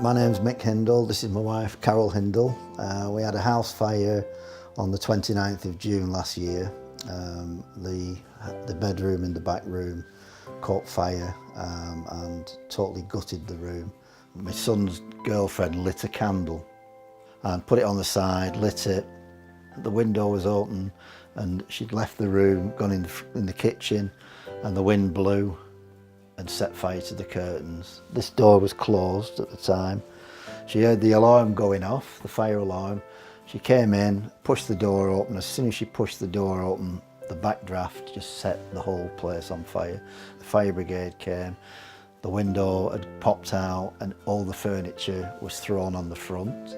My name's Mick Hindle, this is my wife Carol Hindle. We had a house fire on the 29th of June last year. The bedroom in the back room caught fire and totally gutted the room. My son's girlfriend lit a candle and put it on the side, lit it. The window was open and she'd left the room, gone in the kitchen, and the wind blew and set fire to the curtains. This door was closed at the time. She heard the alarm going off, the fire alarm. She came in, pushed the door open. As soon as she pushed the door open, the backdraft just set the whole place on fire. The fire brigade came, the window had popped out and all the furniture was thrown on the front.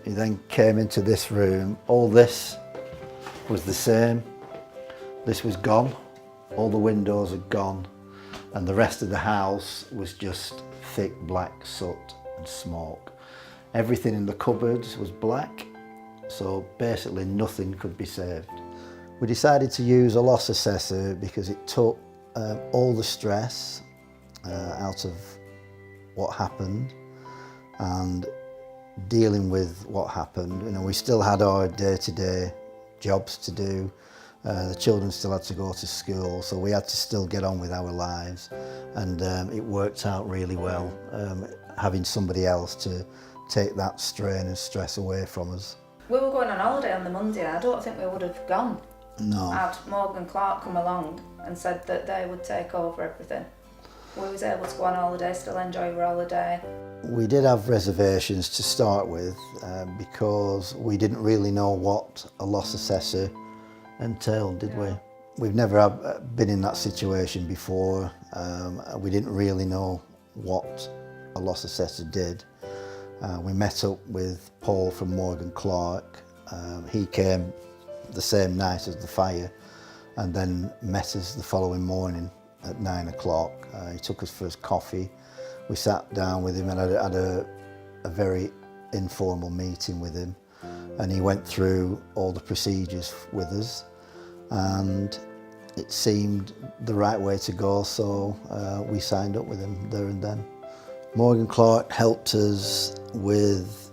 He then came into this room. All this was the same. This was gone. All the windows had gone. And the rest of the house was just thick black soot and smoke. Everything in the cupboards was black, so basically nothing could be saved. We decided to use a loss assessor because it took all the stress out of what happened and dealing with what happened. You know, we still had our day-to-day jobs to do. The children still had to go to school, so we had to still get on with our lives, and it worked out really well, having somebody else to take that strain and stress away from us. We were going on holiday on the Monday. I don't think we would have gone. No. Had Morgan Clark come along and said that they would take over everything. We was able to go on holiday, still enjoy our holiday. We did have reservations to start with because we didn't really know what a loss assessor entailed, did we? We've never been in that situation before. We didn't really know what a loss assessor did. We met up with Paul from Morgan Clark. He came the same night as the fire and then met us the following morning at 9 o'clock. He took us for his coffee. We sat down with him and had a very informal meeting with him. And he went through all the procedures with us, and it seemed the right way to go, so we signed up with him there and then. Morgan Clark helped us with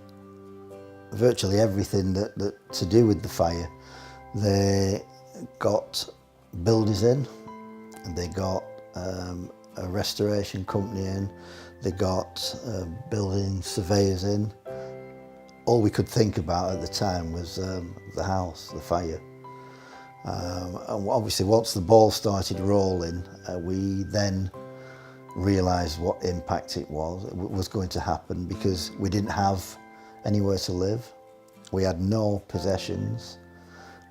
virtually everything that to do with the fire. They got builders in, and they got a restoration company in, they got building surveyors in. All we could think about at the time was the house, the fire. And obviously once the ball started rolling, we then realised what impact it was going to happen, because we didn't have anywhere to live. We had no possessions.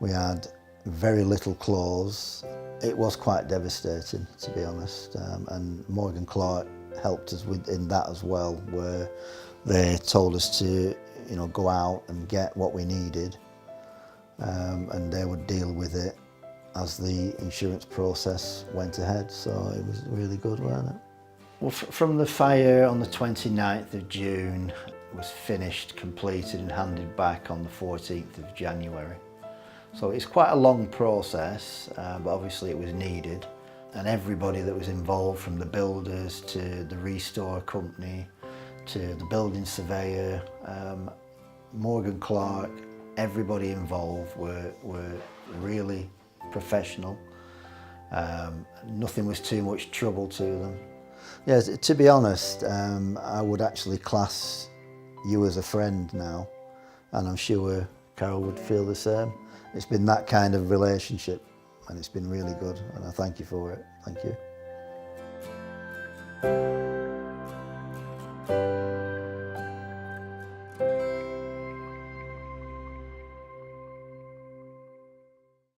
We had very little clothes. It was quite devastating, to be honest. And Morgan Clark helped us in that as well, where they told us to go out and get what we needed, and they would deal with it as the insurance process went ahead. So it was really good, wasn't it? Well, from the fire on the 29th of June, it was finished, completed and handed back on the 14th of January. So it's quite a long process, but obviously it was needed. And everybody that was involved, from the builders to the restore company to the building surveyor, Morgan Clark, everybody involved were really professional. Nothing was too much trouble to them. Yeah, to be honest, I would actually class you as a friend now, and I'm sure Carol would feel the same. It's been that kind of relationship, and it's been really good, and I thank you for it. Thank you.